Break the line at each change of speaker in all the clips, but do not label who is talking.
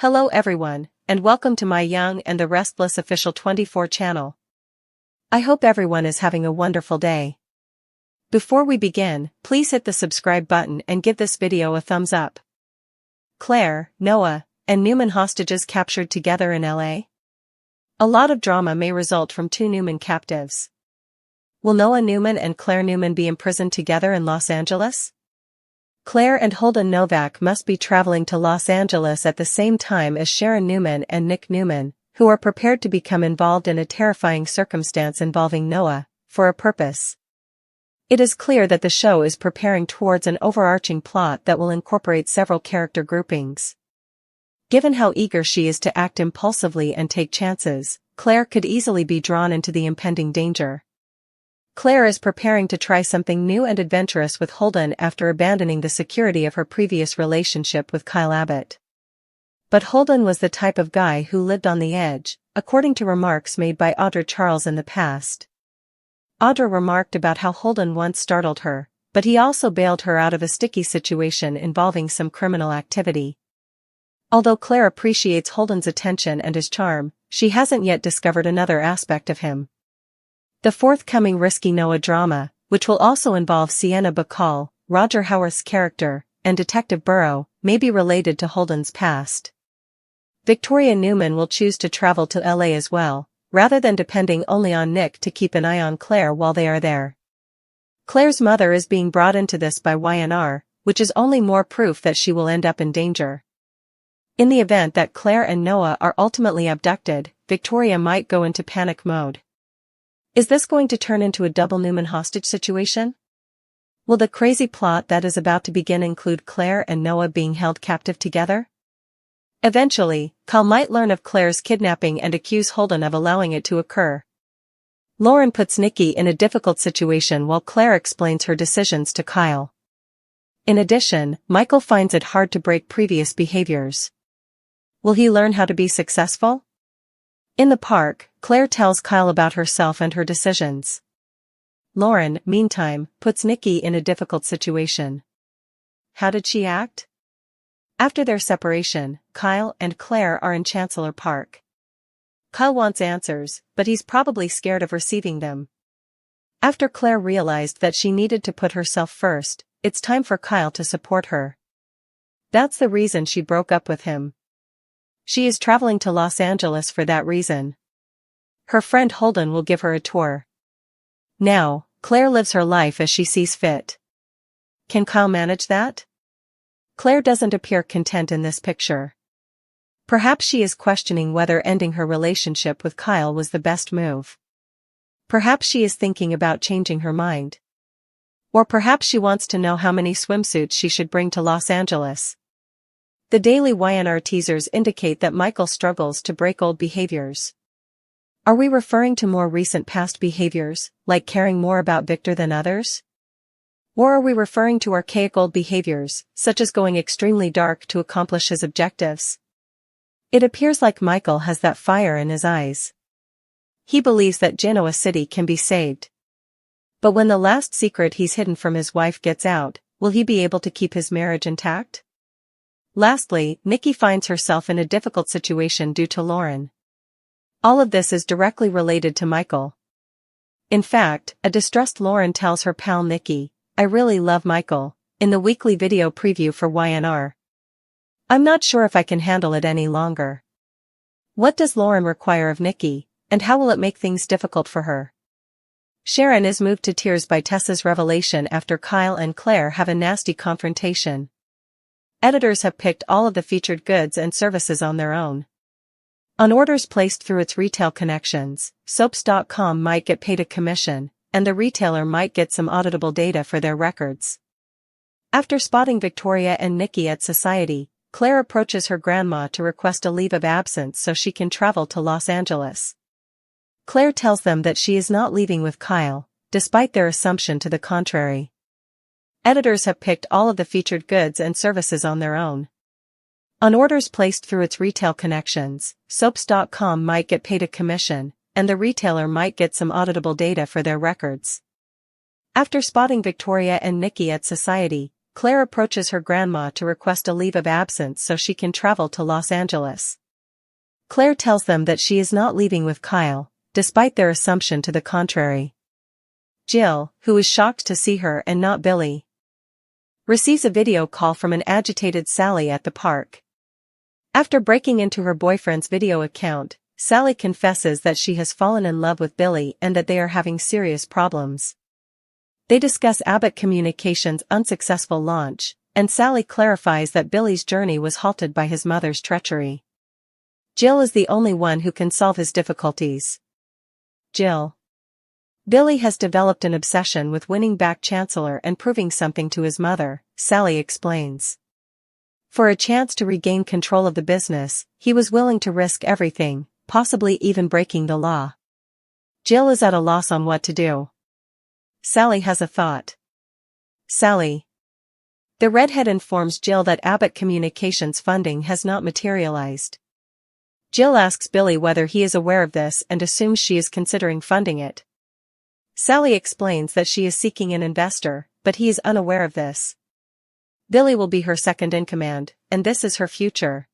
Hello everyone, and welcome to my Young and the Restless official 24 channel. I hope everyone is having a wonderful day. Before we begin, please hit the subscribe button and give this video a thumbs up. Claire, Noah, and Newman hostages captured together in LA? A lot of drama may result from two Newman captives. Will Noah Newman and Claire Newman be imprisoned together in Los Angeles? Claire and Holden Novak must be traveling to Los Angeles at the same time as Sharon Newman and Nick Newman, who are prepared to become involved in a terrifying circumstance involving Noah, for a purpose. It is clear that the show is preparing towards an overarching plot that will incorporate several character groupings. Given how eager she is to act impulsively and take chances, Claire could easily be drawn into the impending danger. Claire is preparing to try something new and adventurous with Holden after abandoning the security of her previous relationship with Kyle Abbott. But Holden was the type of guy who lived on the edge, according to remarks made by Audra Charles in the past. Audra remarked about how Holden once startled her, but he also bailed her out of a sticky situation involving some criminal activity. Although Claire appreciates Holden's attention and his charm, she hasn't yet discovered another aspect of him. The forthcoming risky Noah drama, which will also involve Sienna Bacall, Roger Howarth's character, and Detective Burrow, may be related to Holden's past. Victoria Newman will choose to travel to LA as well, rather than depending only on Nick to keep an eye on Claire while they are there. Claire's mother is being brought into this by YNR, which is only more proof that she will end up in danger. In the event that Claire and Noah are ultimately abducted, Victoria might go into panic mode. Is this going to turn into a double Newman hostage situation? Will the crazy plot that is about to begin include Claire and Noah being held captive together? Eventually, Kyle might learn of Claire's kidnapping and accuse Holden of allowing it to occur. Lauren puts Nikki in a difficult situation while Claire explains her decisions to Kyle. In addition, Michael finds it hard to break previous behaviors. Will he learn how to be successful? In the park, Claire tells Kyle about herself and her decisions. Lauren, meantime, puts Nikki in a difficult situation. How did she act? After their separation, Kyle and Claire are in Chancellor Park. Kyle wants answers, but he's probably scared of receiving them. After Claire realized that she needed to put herself first, it's time for Kyle to support her. That's the reason she broke up with him. She is traveling to Los Angeles for that reason. Her friend Holden will give her a tour. Now, Claire lives her life as she sees fit. Can Kyle manage that? Claire doesn't appear content in this picture. Perhaps she is questioning whether ending her relationship with Kyle was the best move. Perhaps she is thinking about changing her mind. Or perhaps she wants to know how many swimsuits she should bring to Los Angeles. The daily YNR teasers indicate that Michael struggles to break old behaviors. Are we referring to more recent past behaviors, like caring more about Victor than others? Or are we referring to archaic old behaviors, such as going extremely dark to accomplish his objectives? It appears like Michael has that fire in his eyes. He believes that Genoa City can be saved. But when the last secret he's hidden from his wife gets out, will he be able to keep his marriage intact? Lastly, Nikki finds herself in a difficult situation due to Lauren. All of this is directly related to Michael. In fact, a distressed Lauren tells her pal Nikki, "I really love Michael," in the weekly video preview for YNR. "I'm not sure if I can handle it any longer." What does Lauren require of Nikki, and how will it make things difficult for her? Sharon is moved to tears by Tessa's revelation after Kyle and Claire have a nasty confrontation. Editors have picked all of the featured goods and services on their own. On orders placed through its retail connections, Soaps.com might get paid a commission, and the retailer might get some auditable data for their records. After spotting Victoria and Nikki at Society, Claire approaches her grandma to request a leave of absence so she can travel to Los Angeles. Claire tells them that she is not leaving with Kyle, despite their assumption to the contrary. Editors have picked all of the featured goods and services on their own. On orders placed through its retail connections, Soaps.com might get paid a commission, and the retailer might get some auditable data for their records. After spotting Victoria and Nikki at Society, Claire approaches her grandma to request a leave of absence so she can travel to Los Angeles. Claire tells them that she is not leaving with Kyle, despite their assumption to the contrary. Jill, who is shocked to see her and not Billy, receives a video call from an agitated Sally at the park. After breaking into her boyfriend's video account, Sally confesses that she has fallen in love with Billy and that they are having serious problems. They discuss Abbott Communications' unsuccessful launch, and Sally clarifies that Billy's journey was halted by his mother's treachery. Jill is the only one who can solve his difficulties. Jill. Billy has developed an obsession with winning back Chancellor and proving something to his mother, Sally explains. For a chance to regain control of the business, he was willing to risk everything, possibly even breaking the law. Jill is at a loss on what to do. Sally has a thought. Sally. The redhead informs Jill that Abbott Communications funding has not materialized. Jill asks Billy whether he is aware of this and assumes she is considering funding it. Sally explains that she is seeking an investor, but he is unaware of this. Billy will be her second in command, and this is her future.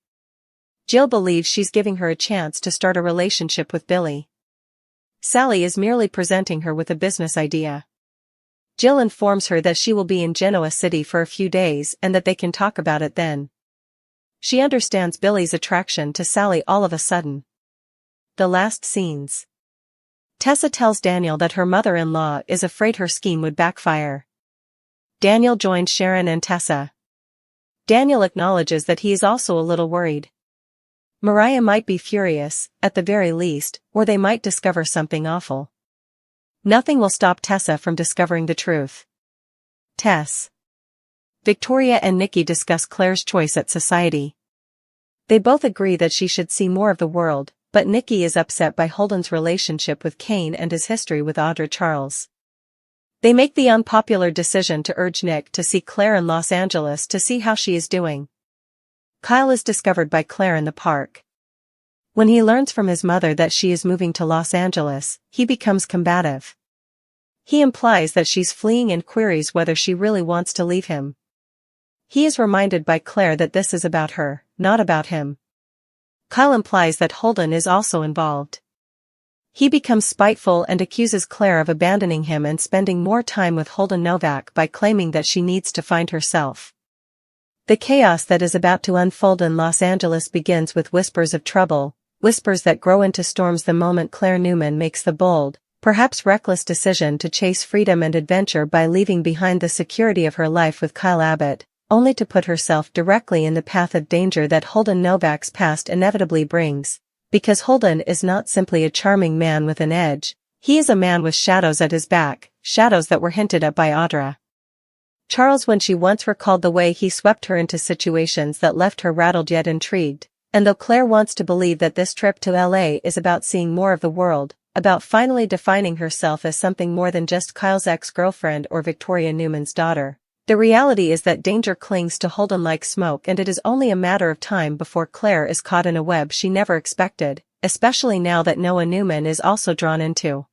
Jill believes she's giving her a chance to start a relationship with Billy. Sally is merely presenting her with a business idea. Jill informs her that she will be in Genoa City for a few days and that they can talk about it then. She understands Billy's attraction to Sally all of a sudden. The last scenes. Tessa tells Daniel that her mother-in-law is afraid her scheme would backfire. Daniel joins Sharon and Tessa. Daniel acknowledges that he is also a little worried. Mariah might be furious, at the very least, or they might discover something awful. Nothing will stop Tessa from discovering the truth. Tess. Victoria and Nikki discuss Claire's choice at society. They both agree that she should see more of the world, but Nikki is upset by Holden's relationship with Kane and his history with Audra Charles. They make the unpopular decision to urge Nick to see Claire in Los Angeles to see how she is doing. Kyle is discovered by Claire in the park. When he learns from his mother that she is moving to Los Angeles, he becomes combative. He implies that she's fleeing and queries whether she really wants to leave him. He is reminded by Claire that this is about her, not about him. Kyle implies that Holden is also involved. He becomes spiteful and accuses Claire of abandoning him and spending more time with Holden Novak by claiming that she needs to find herself. The chaos that is about to unfold in Los Angeles begins with whispers of trouble, whispers that grow into storms the moment Claire Newman makes the bold, perhaps reckless decision to chase freedom and adventure by leaving behind the security of her life with Kyle Abbott, only to put herself directly in the path of danger that Holden Novak's past inevitably brings. Because Holden is not simply a charming man with an edge, he is a man with shadows at his back, shadows that were hinted at by Audra Charles when she once recalled the way he swept her into situations that left her rattled yet intrigued, and though Claire wants to believe that this trip to LA is about seeing more of the world, about finally defining herself as something more than just Kyle's ex-girlfriend or Victoria Newman's daughter, the reality is that danger clings to Holden like smoke and it is only a matter of time before Claire is caught in a web she never expected, especially now that Noah Newman is also drawn into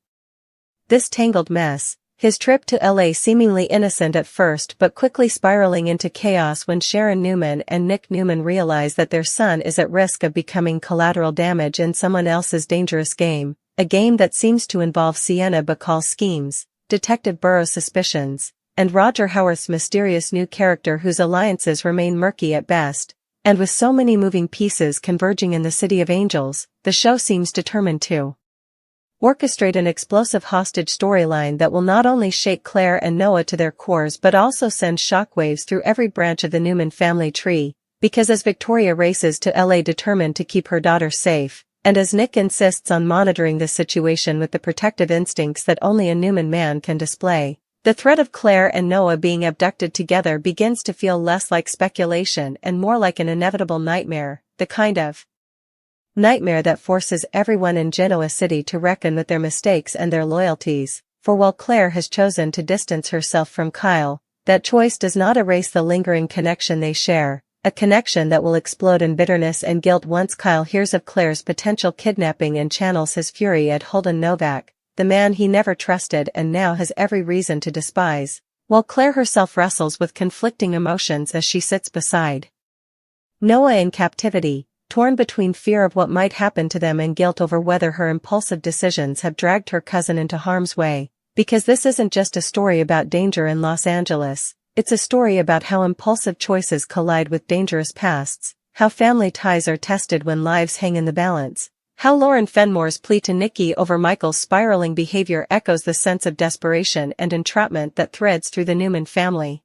this tangled mess, his trip to LA seemingly innocent at first but quickly spiraling into chaos when Sharon Newman and Nick Newman realize that their son is at risk of becoming collateral damage in someone else's dangerous game, a game that seems to involve Sienna Bacall's schemes, Detective Burrow's suspicions, and Roger Howarth's mysterious new character whose alliances remain murky at best, and with so many moving pieces converging in the City of Angels, the show seems determined to orchestrate an explosive hostage storyline that will not only shake Claire and Noah to their cores but also send shockwaves through every branch of the Newman family tree, because as Victoria races to LA determined to keep her daughter safe, and as Nick insists on monitoring the situation with the protective instincts that only a Newman man can display, the threat of Claire and Noah being abducted together begins to feel less like speculation and more like an inevitable nightmare, the kind of nightmare that forces everyone in Genoa City to reckon with their mistakes and their loyalties, for while Claire has chosen to distance herself from Kyle, that choice does not erase the lingering connection they share, a connection that will explode in bitterness and guilt once Kyle hears of Claire's potential kidnapping and channels his fury at Holden Novak, the man he never trusted and now has every reason to despise. while Claire herself wrestles with conflicting emotions as she sits beside Noah in captivity, torn between fear of what might happen to them and guilt over whether her impulsive decisions have dragged her cousin into harm's way. Because this isn't just a story about danger in Los Angeles, it's a story about how impulsive choices collide with dangerous pasts, how family ties are tested when lives hang in the balance, how Lauren Fenmore's plea to Nikki over Michael's spiraling behavior echoes the sense of desperation and entrapment that threads through the Newman family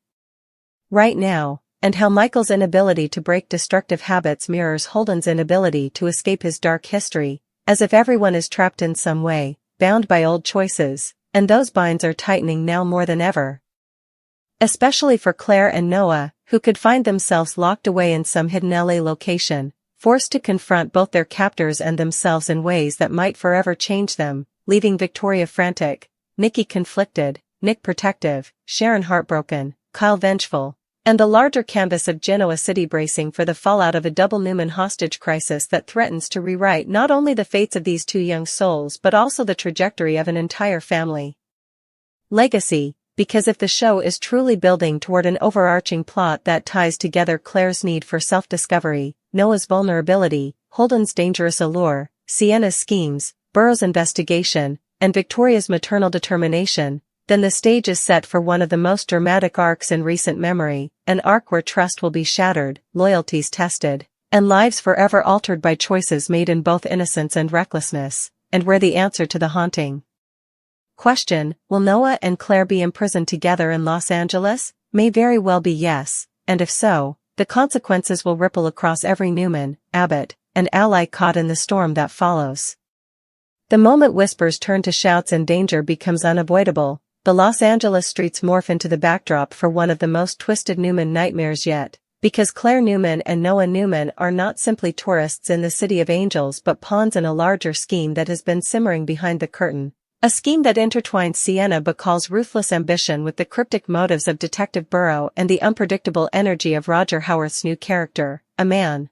right now, and how Michael's inability to break destructive habits mirrors Holden's inability to escape his dark history, as if everyone is trapped in some way, bound by old choices, and those binds are tightening now more than ever. Especially for Claire and Noah, who could find themselves locked away in some hidden LA location, forced to confront both their captors and themselves in ways that might forever change them, leaving Victoria frantic, Nikki conflicted, Nick protective, Sharon heartbroken, Kyle vengeful, and the larger canvas of Genoa City bracing for the fallout of a double Newman hostage crisis that threatens to rewrite not only the fates of these two young souls but also the trajectory of an entire family legacy. Because if the show is truly building toward an overarching plot that ties together Claire's need for self-discovery, Noah's vulnerability, Holden's dangerous allure, Sienna's schemes, Burroughs' investigation, and Victoria's maternal determination, then the stage is set for one of the most dramatic arcs in recent memory, an arc where trust will be shattered, loyalties tested, and lives forever altered by choices made in both innocence and recklessness, and where the answer to the haunting question, will Noah and Claire be imprisoned together in Los Angeles, may very well be yes, and if so, the consequences will ripple across every Newman, Abbott, and ally caught in the storm that follows. The moment whispers turn to shouts and danger becomes unavoidable, the Los Angeles streets morph into the backdrop for one of the most twisted Newman nightmares yet, because Claire Newman and Noah Newman are not simply tourists in the City of Angels but pawns in a larger scheme that has been simmering behind the curtain. A scheme that intertwines Sienna Bacall's ruthless ambition with the cryptic motives of Detective Burrow and the unpredictable energy of Roger Howarth's new character, a man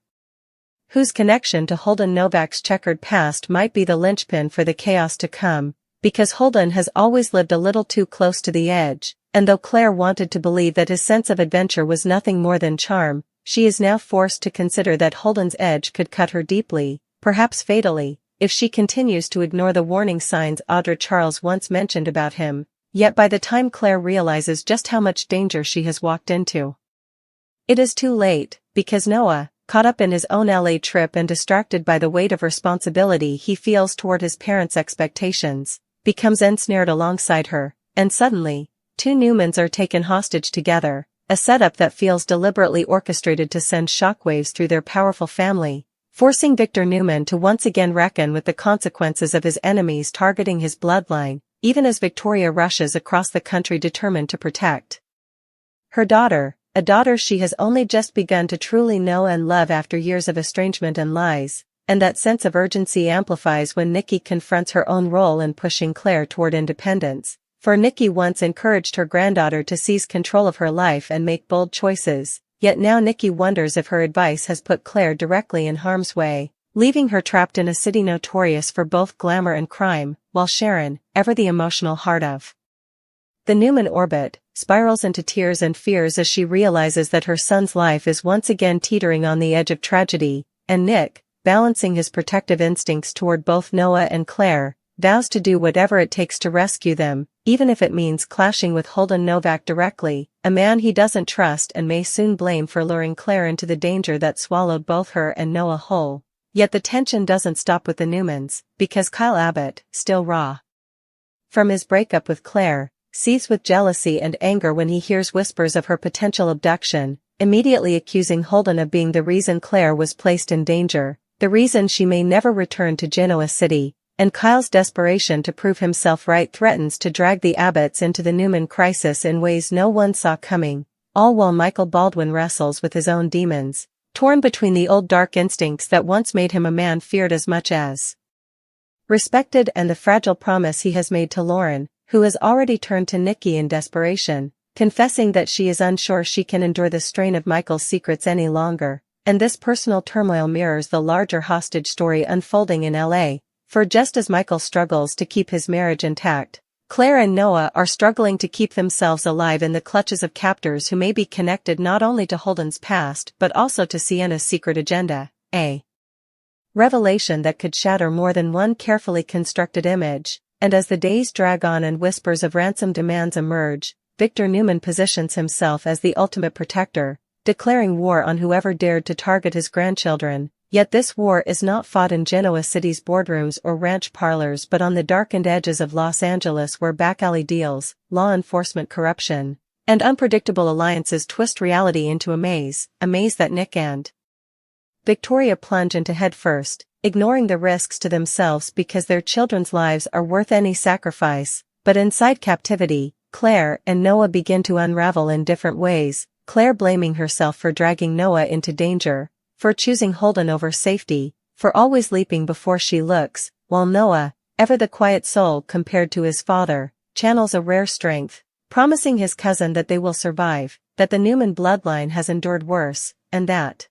whose connection to Holden Novak's checkered past might be the linchpin for the chaos to come, because Holden has always lived a little too close to the edge, and though Claire wanted to believe that his sense of adventure was nothing more than charm, she is now forced to consider that Holden's edge could cut her deeply, perhaps fatally, if she continues to ignore the warning signs Audra Charles once mentioned about him. Yet by the time Claire realizes just how much danger she has walked into, it is too late, because Noah, caught up in his own LA trip and distracted by the weight of responsibility he feels toward his parents' expectations, becomes ensnared alongside her, and suddenly, two Newmans are taken hostage together, a setup that feels deliberately orchestrated to send shockwaves through their powerful family, forcing Victor Newman to once again reckon with the consequences of his enemies targeting his bloodline, even as Victoria rushes across the country determined to protect her daughter, a daughter she has only just begun to truly know and love after years of estrangement and lies, and that sense of urgency amplifies when Nikki confronts her own role in pushing Claire toward independence, for Nikki once encouraged her granddaughter to seize control of her life and make bold choices. Yet now Nikki wonders if her advice has put Claire directly in harm's way, leaving her trapped in a city notorious for both glamour and crime, while Sharon, ever the emotional heart of the Newman orbit, spirals into tears and fears as she realizes that her son's life is once again teetering on the edge of tragedy, and Nick, balancing his protective instincts toward both Noah and Claire, vows to do whatever it takes to rescue them, even if it means clashing with Holden Novak directly, a man he doesn't trust and may soon blame for luring Claire into the danger that swallowed both her and Noah whole. Yet the tension doesn't stop with the Newmans, because Kyle Abbott, still raw from his breakup with Claire, seethes with jealousy and anger when he hears whispers of her potential abduction, immediately accusing Holden of being the reason Claire was placed in danger, the reason she may never return to Genoa City. And Kyle's desperation to prove himself right threatens to drag the Abbotts into the Newman crisis in ways no one saw coming, all while Michael Baldwin wrestles with his own demons, torn between the old dark instincts that once made him a man feared as much as respected and the fragile promise he has made to Lauren, who has already turned to Nikki in desperation, confessing that she is unsure she can endure the strain of Michael's secrets any longer, and this personal turmoil mirrors the larger hostage story unfolding in LA. For just as Michael struggles to keep his marriage intact, Claire and Noah are struggling to keep themselves alive in the clutches of captors who may be connected not only to Holden's past but also to Sienna's secret agenda, a revelation that could shatter more than one carefully constructed image. And as the days drag on and whispers of ransom demands emerge, Victor Newman positions himself as the ultimate protector, declaring war on whoever dared to target his grandchildren. Yet this war is not fought in Genoa City's boardrooms or ranch parlors but on the darkened edges of Los Angeles where back-alley deals, law enforcement corruption, and unpredictable alliances twist reality into a maze that Nick and Victoria plunge into headfirst, ignoring the risks to themselves because their children's lives are worth any sacrifice. But inside captivity, Claire and Noah begin to unravel in different ways, Claire blaming herself for dragging Noah into danger, for choosing Holden over safety, for always leaping before she looks, while Noah, ever the quiet soul compared to his father, channels a rare strength, promising his cousin that they will survive, that the Newman bloodline has endured worse, and that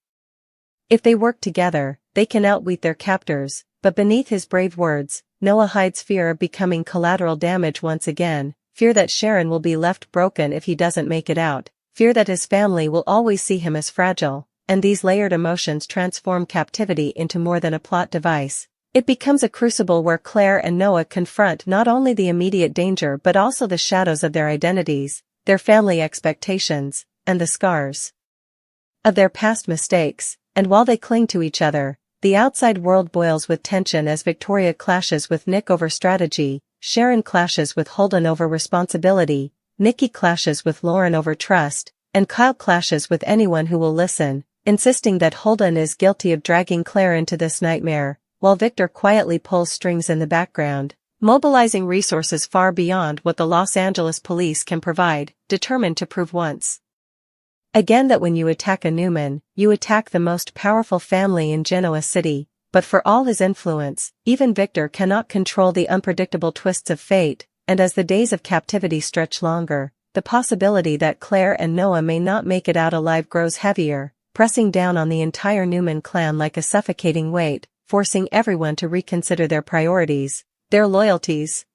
if they work together, they can outwit their captors. But beneath his brave words, Noah hides fear of becoming collateral damage once again, fear that Sharon will be left broken if he doesn't make it out, fear that his family will always see him as fragile. And these layered emotions transform captivity into more than a plot device. It becomes a crucible where Claire and Noah confront not only the immediate danger but also the shadows of their identities, their family expectations, and the scars of their past mistakes. And while they cling to each other, the outside world boils with tension as Victoria clashes with Nick over strategy, Sharon clashes with Holden over responsibility, Nikki clashes with Lauren over trust, and Kyle clashes with anyone who will listen, insisting that Holden is guilty of dragging Claire into this nightmare, while Victor quietly pulls strings in the background, mobilizing resources far beyond what the Los Angeles police can provide, determined to prove once again that when you attack a Newman, you attack the most powerful family in Genoa City. But for all his influence, even Victor cannot control the unpredictable twists of fate, and as the days of captivity stretch longer, the possibility that Claire and Noah may not make it out alive grows heavier, pressing down on the entire Newman clan like a suffocating weight, forcing everyone to reconsider their priorities, their loyalties,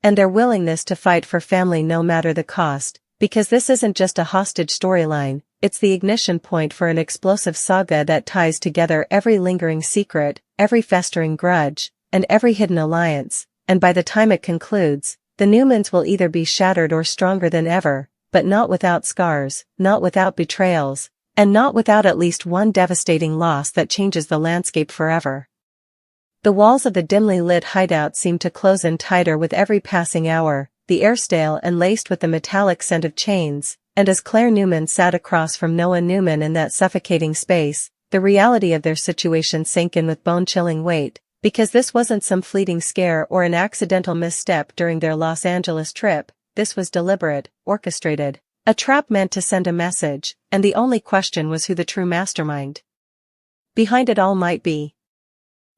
and their willingness to fight for family no matter the cost, because this isn't just a hostage storyline, it's the ignition point for an explosive saga that ties together every lingering secret, every festering grudge, and every hidden alliance, and by the time it concludes, the Newmans will either be shattered or stronger than ever, but not without scars, not without betrayals, and not without at least one devastating loss that changes the landscape forever. The walls of the dimly lit hideout seemed to close in tighter with every passing hour, the air stale and laced with the metallic scent of chains, and as Claire Newman sat across from Noah Newman in that suffocating space, the reality of their situation sank in with bone-chilling weight, because this wasn't some fleeting scare or an accidental misstep during their Los Angeles trip, this was deliberate, orchestrated, a trap meant to send a message, and the only question was who the true mastermind behind it all might be.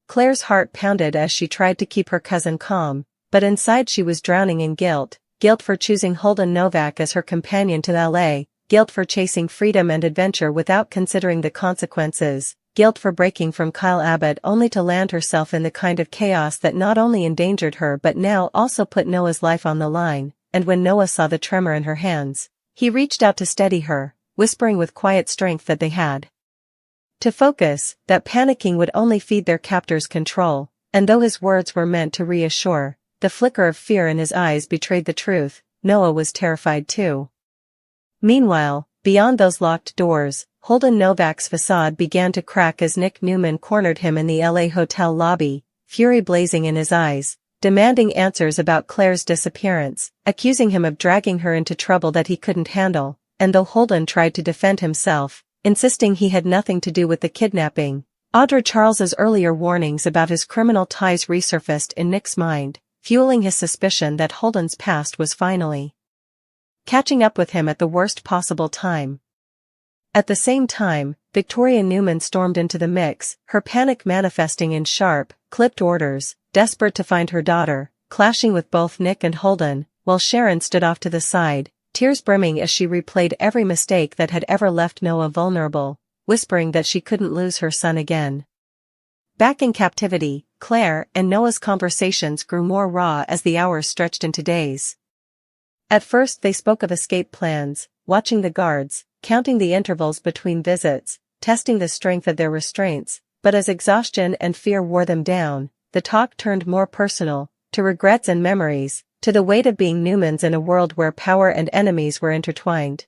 Claire's heart pounded as she tried to keep her cousin calm, but inside she was drowning in guilt for choosing Holden Novak as her companion to LA, guilt for chasing freedom and adventure without considering the consequences, guilt for breaking from Kyle Abbott only to land herself in the kind of chaos that not only endangered her but now also put Noah's life on the line. And when Noah saw the tremor in her hands, he reached out to steady her, whispering with quiet strength that they had to focus, that panicking would only feed their captor's control, and though his words were meant to reassure, the flicker of fear in his eyes betrayed the truth. Noah was terrified too. Meanwhile, beyond those locked doors, Holden Novak's facade began to crack as Nick Newman cornered him in the LA hotel lobby, fury blazing in his eyes, demanding answers about Claire's disappearance, accusing him of dragging her into trouble that he couldn't handle, and though Holden tried to defend himself, insisting he had nothing to do with the kidnapping, Audra Charles's earlier warnings about his criminal ties resurfaced in Nick's mind, fueling his suspicion that Holden's past was finally catching up with him at the worst possible time. At the same time, Victoria Newman stormed into the mix, her panic manifesting in sharp, clipped orders, desperate to find her daughter, clashing with both Nick and Holden, while Sharon stood off to the side, tears brimming as she replayed every mistake that had ever left Noah vulnerable, whispering that she couldn't lose her son again. Back in captivity, Claire and Noah's conversations grew more raw as the hours stretched into days. At first they spoke of escape plans, watching the guards, counting the intervals between visits, testing the strength of their restraints, but as exhaustion and fear wore them down, the talk turned more personal, to regrets and memories, to the weight of being Newmans in a world where power and enemies were intertwined.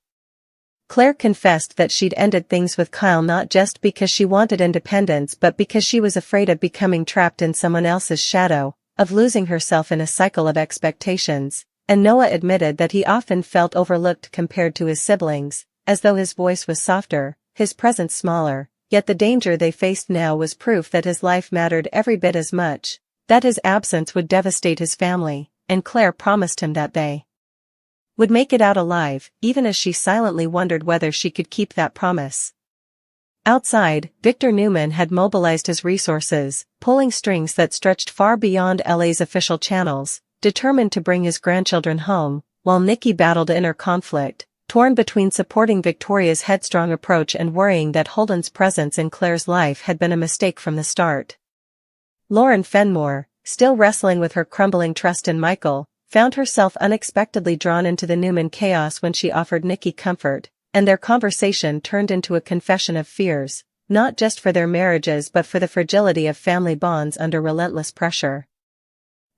Claire confessed that she'd ended things with Kyle not just because she wanted independence but because she was afraid of becoming trapped in someone else's shadow, of losing herself in a cycle of expectations, and Noah admitted that he often felt overlooked compared to his siblings, as though his voice was softer, his presence smaller, yet the danger they faced now was proof that his life mattered every bit as much, that his absence would devastate his family, and Claire promised him that they would make it out alive, even as she silently wondered whether she could keep that promise. Outside, Victor Newman had mobilized his resources, pulling strings that stretched far beyond LA's official channels, determined to bring his grandchildren home, while Nikki battled inner conflict, torn between supporting Victoria's headstrong approach and worrying that Holden's presence in Claire's life had been a mistake from the start. Lauren Fenmore, still wrestling with her crumbling trust in Michael, found herself unexpectedly drawn into the Newman chaos when she offered Nikki comfort, and their conversation turned into a confession of fears, not just for their marriages but for the fragility of family bonds under relentless pressure.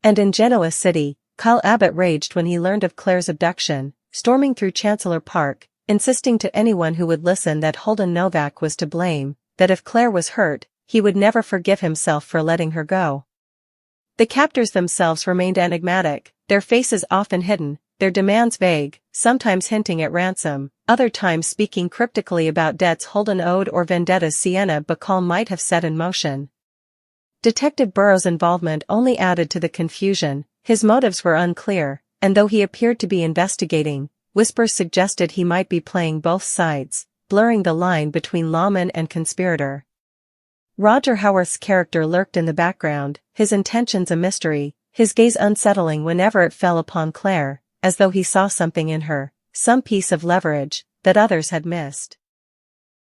And in Genoa City, Kyle Abbott raged when he learned of Claire's abduction, storming through Chancellor Park, insisting to anyone who would listen that Holden Novak was to blame, that if Claire was hurt, he would never forgive himself for letting her go. The captors themselves remained enigmatic, their faces often hidden, their demands vague, sometimes hinting at ransom, other times speaking cryptically about debts Holden owed or vendettas Sienna Bacall might have set in motion. Detective Burroughs' involvement only added to the confusion. His motives were unclear, and though he appeared to be investigating, whispers suggested he might be playing both sides, blurring the line between lawman and conspirator. Roger Howarth's character lurked in the background, his intentions a mystery, his gaze unsettling whenever it fell upon Claire, as though he saw something in her, some piece of leverage, that others had missed.